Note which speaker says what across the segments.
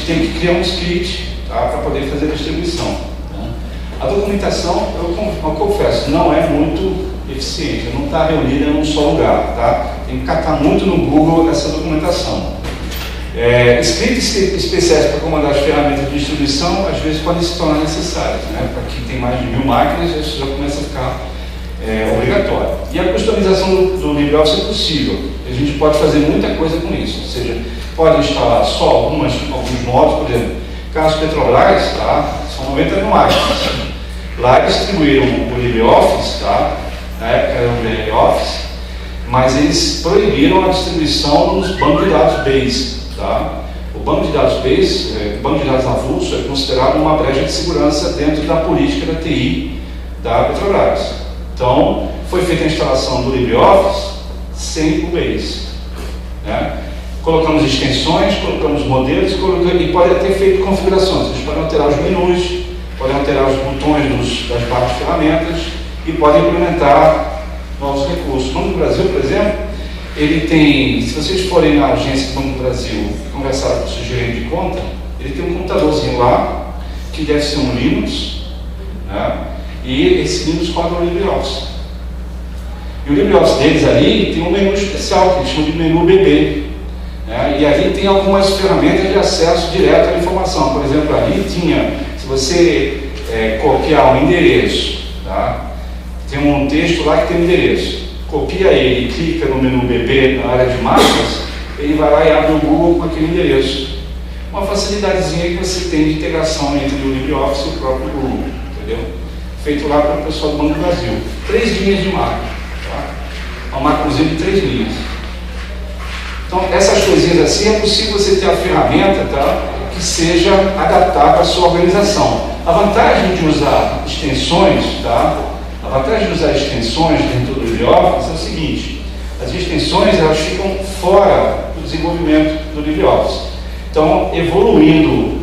Speaker 1: tem que criar um script, tá, para poder fazer a distribuição. Tá? A documentação, eu confesso, não é muito eficiente, não está reunida em um só lugar. Tá? Tem que catar muito no Google essa documentação. Scripts especiais para comandar as ferramentas de distribuição às vezes podem se tornar necessárias, né? Para quem tem mais de 1000 máquinas, isso já começa a ficar obrigatório. E a customização do LibreOffice é possível, a gente pode fazer muita coisa com isso, ou seja, pode instalar só alguns modos, por exemplo, caso Petrobras, tá? São 90 mil máquinas, lá distribuíram o LibreOffice, tá? Na época era o LibreOffice, mas eles proibiram a distribuição nos bancos de dados base. Tá? O banco de dados base, o banco de dados avulso, é considerado uma brecha de segurança dentro da política da TI da Petrobras. Então, foi feita a instalação do LibreOffice sem o base. Né? Colocamos extensões, colocamos modelos e pode ter feito configurações. Vocês podem alterar os menus, podem alterar os botões das barras de ferramentas e podem implementar novos recursos. No Banco do Brasil, por exemplo, ele tem, se vocês forem na agência do Banco do Brasil conversar com o seu gerente de conta, ele tem um computadorzinho lá, que deve ser um Linux, né? E esse Linux roda o LibreOffice. E o LibreOffice deles ali tem um menu especial, que eles chamam de menu BB. Né? E ali tem algumas ferramentas de acesso direto à informação. Por exemplo, ali tinha, se você copiar um endereço, tá? Tem um texto lá que tem um endereço. Copia ele e clica no menu BB na área de marcas, ele vai lá e abre o Google com aquele endereço. Uma facilidadezinha que você tem de integração entre o LibreOffice e o próprio Google, entendeu? Feito lá para o pessoal do Banco do Brasil. 3 linhas de marca, tá? Uma marcazinha de 3 linhas. Então, essas coisinhas assim, é possível você ter a ferramenta, tá, que seja adaptada à sua organização. A vantagem de usar extensões, tá? A vantagem de usar extensões dentro do LibreOffice é o seguinte: as extensões elas ficam fora do desenvolvimento do LibreOffice. Então, evoluindo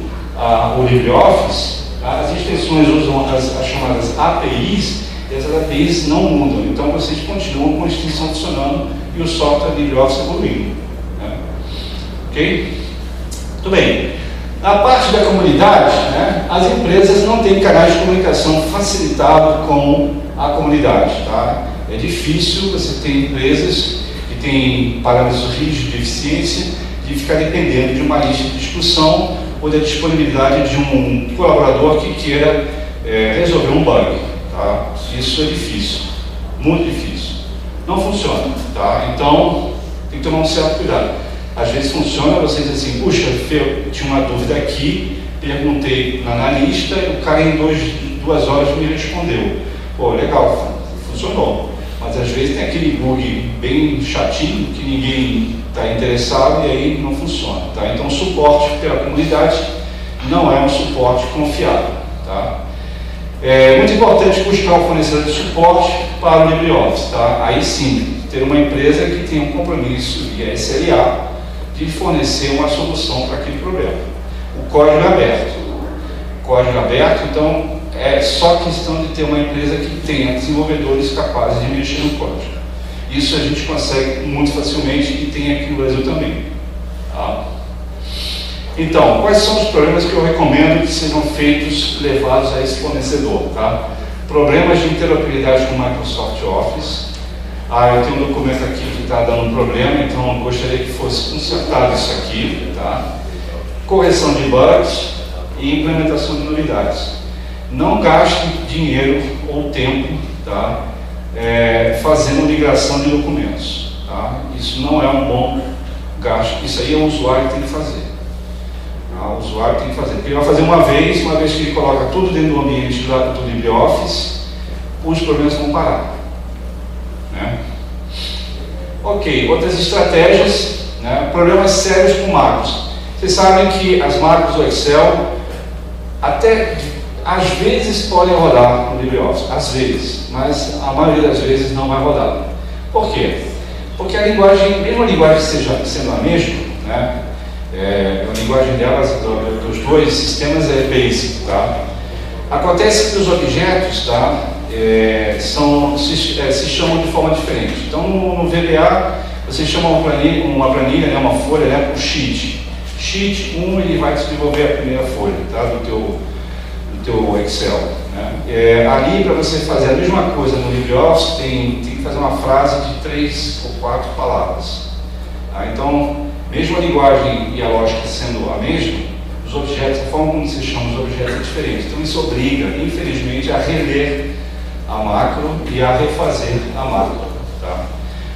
Speaker 1: o LibreOffice, as extensões usam as chamadas APIs, e essas APIs não mudam. Então, vocês continuam com a extensão funcionando e o software LibreOffice evoluindo. Né? Ok? Muito bem. Na parte da comunidade, né, as empresas não têm canais de comunicação facilitado com a comunidade. Tá? É difícil você ter empresas que têm parâmetros rígidos de eficiência de ficar dependendo de uma lista de discussão ou da disponibilidade de um colaborador que queira resolver um bug. Tá? Isso é difícil, muito difícil. Não funciona. Tá? Então, tem que tomar um certo cuidado. Às vezes funciona, você diz assim, puxa, eu tinha uma dúvida aqui, perguntei na analista, e o cara em 2 horas me respondeu. Pô, legal, funcionou. Mas às vezes tem aquele bug bem chatinho, que ninguém está interessado e aí não funciona. Tá? Então o suporte pela comunidade não é um suporte confiável. Tá? É muito importante buscar um fornecedor de suporte para o LibreOffice. Tá? Aí sim, ter uma empresa que tem um compromisso via SLA de fornecer uma solução para aquele problema. O código é aberto. O código é aberto, então é só questão de ter uma empresa que tenha desenvolvedores capazes de mexer no código. Isso a gente consegue muito facilmente e tem aqui no Brasil também. Tá? Então, quais são os problemas que eu recomendo que sejam feitos, levados a esse fornecedor? Tá? Problemas de interoperabilidade com o Microsoft Office. Eu tenho um documento aqui que está dando problema, então eu gostaria que fosse consertado isso aqui. Tá? Correção de bugs e implementação de novidades. Não gaste dinheiro ou tempo, tá? Fazendo migração de documentos. Tá? Isso não é um bom gasto, isso aí é o usuário que tem que fazer. Tá? O usuário tem que fazer, porque ele vai fazer uma vez que ele coloca tudo dentro do ambiente do LibreOffice, os problemas vão parar. Né? Ok, outras estratégias, né? Problemas sérios com macros. Vocês sabem que as macros do Excel até às vezes podem rodar no LibreOffice, às vezes, mas a maioria das vezes não vai rodar. Por quê? Porque a linguagem, mesmo a linguagem sendo a mesma, né? A linguagem delas, dos dois sistemas é BASIC. Tá? Acontece que os objetos, tá? Se chamam de forma diferente. Então no VBA você chama uma planilha, né, uma folha, né, por sheet. Sheet 1 ele vai desenvolver a primeira folha, tá? do teu Excel. Né? Ali, para você fazer a mesma coisa no LibreOffice, tem que fazer uma frase de 3 ou 4 palavras. Tá? Então, mesmo a linguagem e a lógica sendo a mesma, os objetos, a forma como se chama os objetos é diferente. Então, isso obriga, infelizmente, a reler a macro e a refazer a macro. Tá?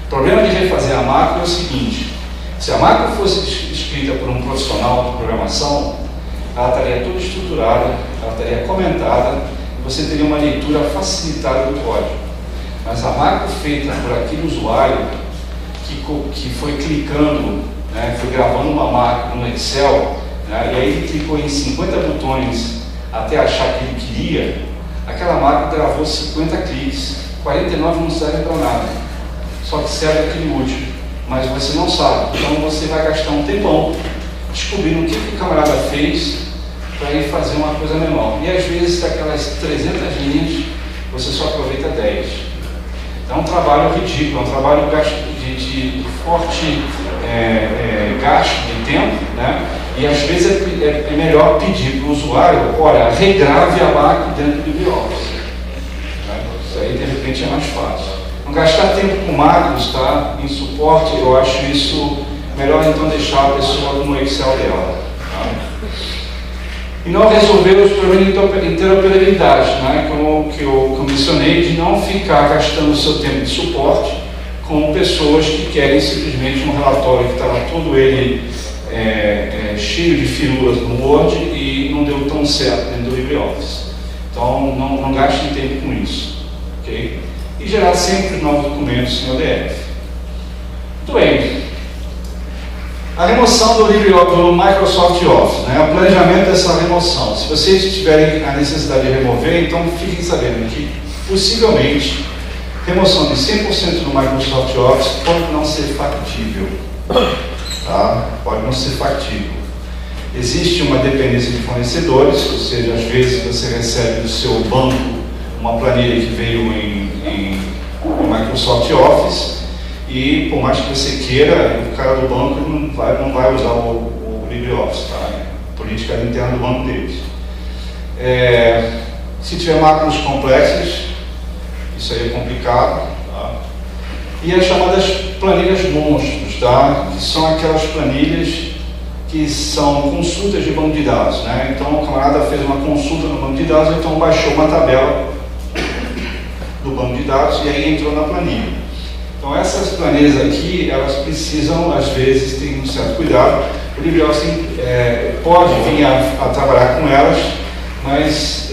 Speaker 1: O problema de refazer a macro é o seguinte: se a macro fosse escrita por um profissional de programação, ela estaria toda estruturada, ela estaria comentada, e você teria uma leitura facilitada do código. Mas a macro feita por aquele usuário que foi clicando, né, foi gravando uma macro no Excel, né, e aí ele clicou em 50 botões até achar que ele queria, aquela macro gravou 50 cliques, 49 não serve para nada, só que serve aquele último, mas você não sabe, então você vai gastar um tempão descobrindo o que o camarada fez para ir fazer uma coisa menor. E às vezes, daquelas 300 linhas, você só aproveita 10. Então é um trabalho ridículo, é um trabalho de forte gasto de tempo, né? E às vezes é melhor pedir para o usuário, olha, regrave a macro dentro do LibreOffice. Né? Isso aí, de repente, é mais fácil. Não gastar tempo com macros, tá? Em suporte, eu acho isso melhor, então, deixar a pessoa no Excel dela. Tá? E não resolver os problemas de interoperabilidade, né? Que eu mencionei, de não ficar gastando o seu tempo de suporte com pessoas que querem simplesmente um relatório que estava todo ele cheio de firulas no Word e não deu tão certo dentro do LibreOffice. Então, não gastem tempo com isso. Okay? E gerar sempre novos documentos em ODF. Muito bem. A remoção do Microsoft Office, né? O planejamento dessa remoção. Se vocês tiverem a necessidade de remover, então fiquem sabendo que, possivelmente, remoção de 100% do Microsoft Office pode não ser factível. Tá? Pode não ser factível. Existe uma dependência de fornecedores, ou seja, às vezes você recebe do seu banco uma planilha que veio em Microsoft Office e, por mais que você queira, o cara do banco não vai usar o LibreOffice, tá? Política interna do banco deles. Se tiver máquinas complexas, isso aí é complicado. Tá? E as chamadas planilhas monstros, tá? Que são aquelas planilhas que são consultas de banco de dados, né? Então o camarada fez uma consulta no banco de dados, então baixou uma tabela do banco de dados e aí entrou na planilha. Então essas planilhas aqui, elas precisam, às vezes, ter um certo cuidado. O LibreOffice pode vir a trabalhar com elas, mas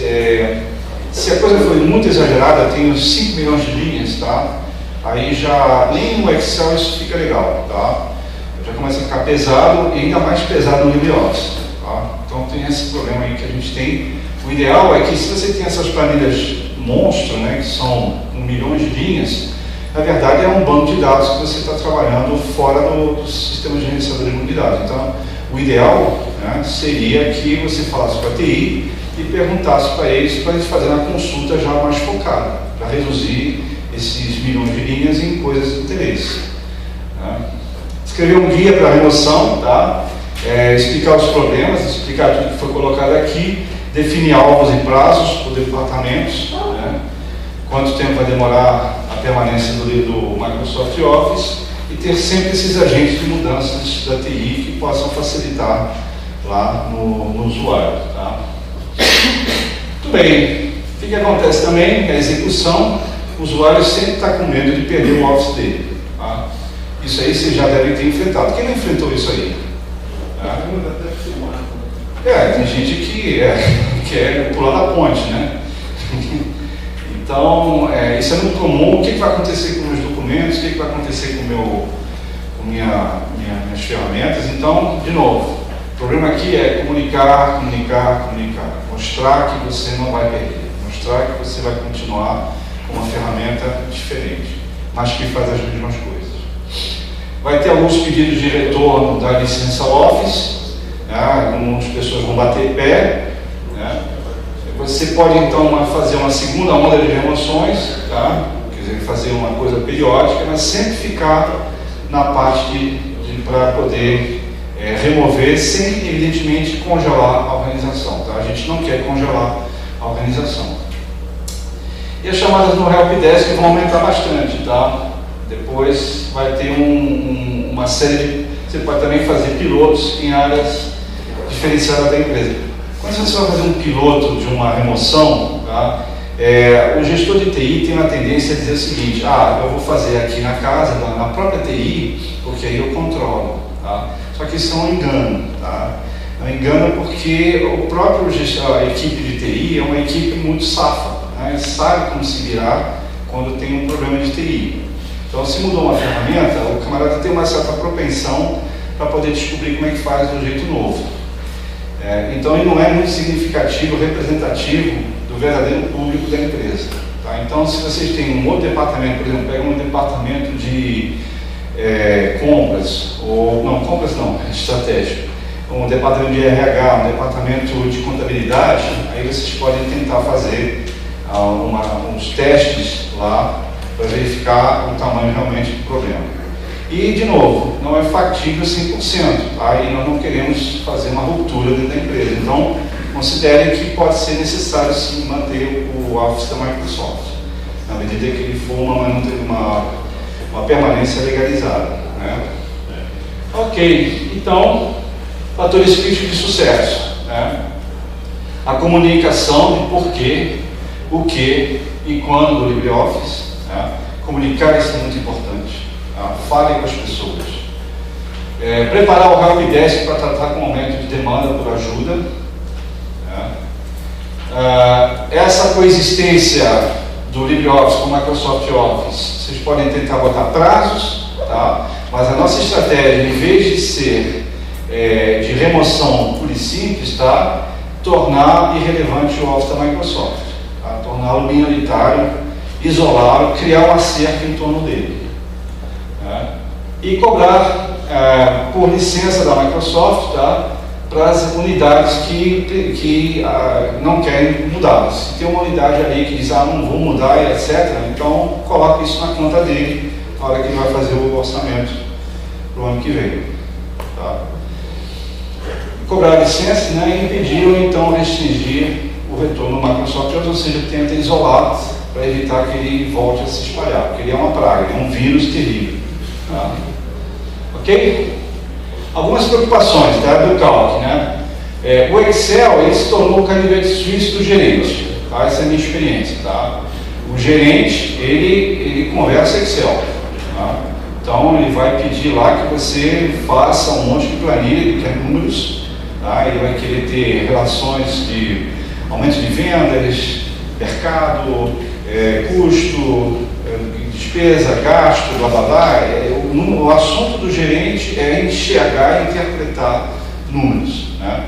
Speaker 1: se a coisa for muito exagerada, tem uns 5 milhões de linhas, tá? Aí já nem no Excel isso fica legal, tá? Já começa a ficar pesado e ainda mais pesado no LibreOffice, tá? Então tem esse problema aí que a gente tem. O ideal é que, se você tem essas planilhas monstro, né, que são milhões de linhas, na verdade é um banco de dados que você está trabalhando fora do sistema de gerenciador de banco de dados. Então, o ideal, né, seria que você falasse com a TI e perguntasse para eles fazerem a consulta já mais focada, para reduzir esses milhões de linhas em coisas de interesse. Né? Escrever um guia para a remoção, tá? Explicar os problemas, explicar tudo que foi colocado aqui, definir alvos e prazos por departamentos, né? Quanto tempo vai demorar a permanência do Microsoft Office e ter sempre esses agentes de mudanças da TI que possam facilitar lá no usuário. Tá? Muito bem. O que acontece também? A execução, o usuário sempre está com medo de perder o Office dele. Tá? Isso aí vocês já devem ter enfrentado. Quem não enfrentou isso aí? Tá? Tem gente que quer pular da ponte, né? Então, isso é muito comum. O que vai acontecer com meus documentos? O que vai acontecer com minhas ferramentas? Então, de novo, o problema aqui é comunicar. Mostrar que você não vai perder. Mostrar que você vai continuar com uma ferramenta diferente, mas que faz as mesmas coisas. Vai ter alguns pedidos de retorno da licença Office, né? Algumas pessoas vão bater pé, né? Você pode então fazer uma segunda onda de remoções, tá? Quer dizer, fazer uma coisa periódica, mas sempre ficar na parte para poder remover sem, evidentemente, congelar a organização. Tá? A gente não quer congelar a organização. E as chamadas no Helpdesk vão aumentar bastante. Tá? Depois vai ter uma série de... Você pode também fazer pilotos em áreas diferenciadas da empresa. Quando você vai fazer um piloto de uma remoção, tá? O gestor de TI tem uma tendência a dizer o seguinte: eu vou fazer aqui na casa, na própria TI, porque aí eu controlo. Tá? Só que isso é um engano. Tá? É um engano porque o próprio a equipe de TI é uma equipe muito safa. Né? Sabe como se virar quando tem um problema de TI. Então, se mudou uma ferramenta, o camarada tem uma certa propensão para poder descobrir como é que faz do jeito novo. Então, ele não é muito significativo, representativo do verdadeiro público da empresa. Tá? Então, se vocês têm um outro departamento, por exemplo, pega um departamento de compras, ou não, compras não, estratégico, um departamento de RH, um departamento de contabilidade, aí vocês podem tentar fazer uns testes lá para verificar o tamanho realmente do problema. E, de novo, não é factível 100%, tá? E nós não queremos fazer uma ruptura dentro da empresa. Então, considerem que pode ser necessário, sim, manter o Office da Microsoft, na medida que ele for uma permanência legalizada. Né? Ok, então, fatores críticos de sucesso. Né? A comunicação de porquê, o que e quando do LibreOffice. Né? Comunicar, isso é muito importante. Tá? Fale com as pessoas. Preparar o Helpdesk para tratar com o aumento de demanda por ajuda. Essa coexistência do LibreOffice com o Microsoft Office, vocês podem tentar botar prazos, tá? Mas a nossa estratégia, em vez de ser de remoção pura e simples, tá? Tornar irrelevante o Office da Microsoft, tá? Torná-lo minoritário, isolá-lo, criar uma cerca em torno dele. E cobrar por licença da Microsoft, tá? Para as unidades que não querem mudar. Se tem uma unidade ali que diz, não vou mudar, etc., então coloque isso na conta dele na hora que ele vai fazer o orçamento para o ano que vem. Tá? Cobrar licença, né, e impedir ou então restringir o retorno do Microsoft, ou seja, tenta isolar para evitar que ele volte a se espalhar, porque ele é uma praga, é um vírus terrível. Tá? Ok? Algumas preocupações, tá, do Calc, né? O Excel, ele se tornou o canivete suíço do gerente, tá? Essa é a minha experiência, tá? O gerente, ele conversa Excel, tá? Então, ele vai pedir lá que você faça um monte de planilha, ele quer números, tá? Ele vai querer ter relações de aumento de vendas, mercado, custo, despesa, gasto, blá blá blá. O assunto do gerente é enxergar e interpretar números. Né?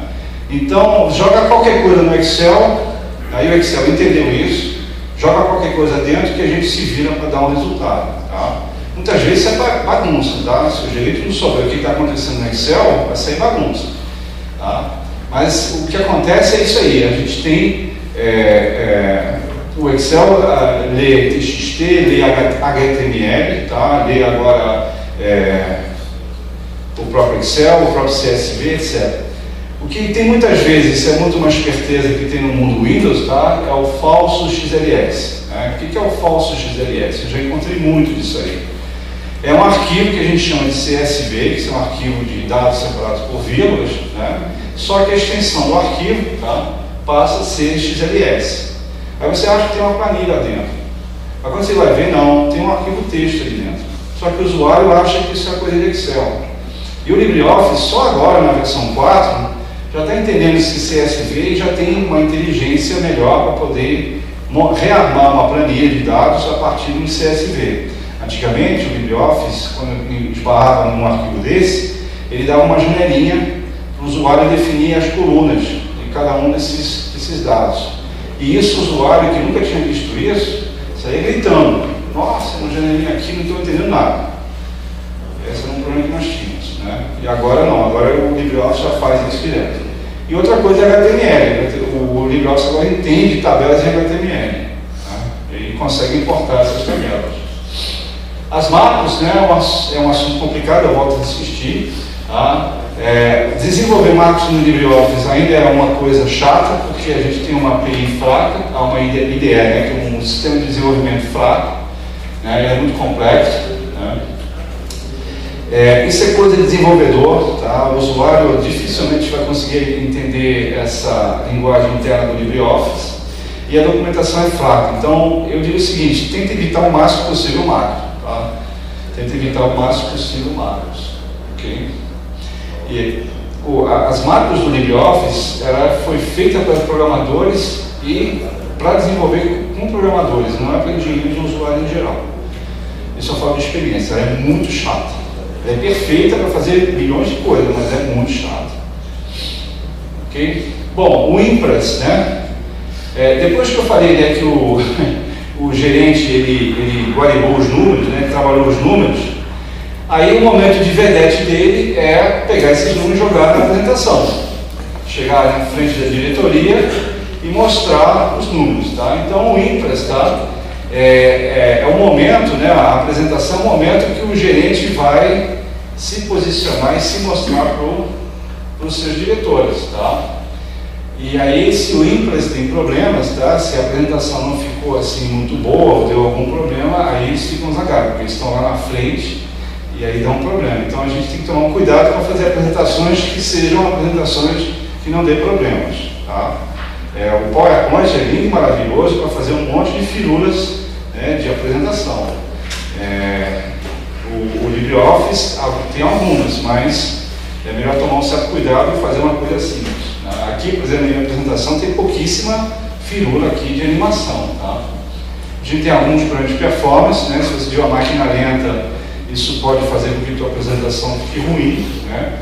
Speaker 1: Então, joga qualquer coisa no Excel, aí o Excel entendeu isso, joga qualquer coisa dentro que a gente se vira para dar um resultado. Tá? Muitas vezes é bagunça, tá? Se o gerente não souber o que está acontecendo no Excel, vai sair bagunça. Tá? Mas o que acontece é isso aí, a gente tem o Excel lê TXT, lê HTML, tá? Lê agora o próprio Excel, o próprio CSV, etc. O que tem muitas vezes, isso é muito uma esperteza que tem no mundo Windows, tá? É o falso XLS. Né? O que é o falso XLS? Eu já encontrei muito disso aí. É um arquivo que a gente chama de CSV, que é um arquivo de dados separados por vírgulas, né? Só que a extensão do arquivo, tá? Passa a ser XLS. Aí você acha que tem uma planilha lá dentro. Mas quando você vai ver, não, tem um arquivo texto ali dentro. Só que o usuário acha que isso é coisa de Excel. E o LibreOffice, só agora na versão 4, já está entendendo esse CSV e já tem uma inteligência melhor para poder rearmar uma planilha de dados a partir de um CSV. Antigamente, o LibreOffice, quando esbarrava num arquivo desse, ele dava uma janelinha para o usuário definir as colunas de cada um desses dados. E isso, o usuário que nunca tinha visto isso, saía gritando: nossa, uma janelinha aqui, não estou entendendo nada. Esse era um problema que nós tínhamos. Né? E agora não, agora o LibreOffice já faz isso direto. E outra coisa é HTML. O LibreOffice agora entende tabelas em HTML. Tá? E consegue importar essas tabelas. As macros, né, é um assunto complicado, eu volto a insistir. Tá? Desenvolver macros no LibreOffice ainda é uma coisa chata, porque a gente tem uma API fraca, uma IDE, né, que é um sistema de desenvolvimento fraco, né, ele é muito complexo. Né. Isso é coisa de desenvolvedor, tá? O usuário dificilmente vai conseguir entender essa linguagem interna do LibreOffice e a documentação é fraca. Então, eu digo o seguinte, tenta evitar o máximo possível o macro, tá? Tenta evitar o máximo possível macros, ok? E as macros do LibreOffice, ela foi feita para programadores e para desenvolver com programadores, não é para engenheiros de usuário em geral. Isso eu falo de experiência, ela é muito chata. Ela é perfeita para fazer milhões de coisas, mas é muito chata. Ok? Bom, o Impress, né? Depois que eu falei, né, que o gerente ele guardou os números, né, trabalhou os números, aí o momento de vedete dele é pegar esses números e jogar na apresentação. Chegar na frente da diretoria e mostrar os números. Tá? Então o Impress, tá? É o momento, né, a apresentação é o momento que o gerente vai se posicionar e se mostrar para os seus diretores. Tá? E aí, se o Impress tem problemas, tá? Se a apresentação não ficou assim muito boa ou deu algum problema, aí eles ficam zagados, porque eles estão lá na frente e aí dá um problema. Então a gente tem que tomar um cuidado para fazer apresentações que sejam apresentações que não dê problemas. Tá? O PowerPoint é lindo e maravilhoso para fazer um monte de firulas, né, de apresentação. O LibreOffice tem algumas, mas é melhor tomar um certo cuidado e fazer uma coisa simples. Aqui, por exemplo, na minha apresentação tem pouquíssima firula aqui de animação. Tá? A gente tem alguns problemas de performance, né? Se você tiver uma máquina lenta, isso pode fazer com que a tua apresentação fique ruim. Né?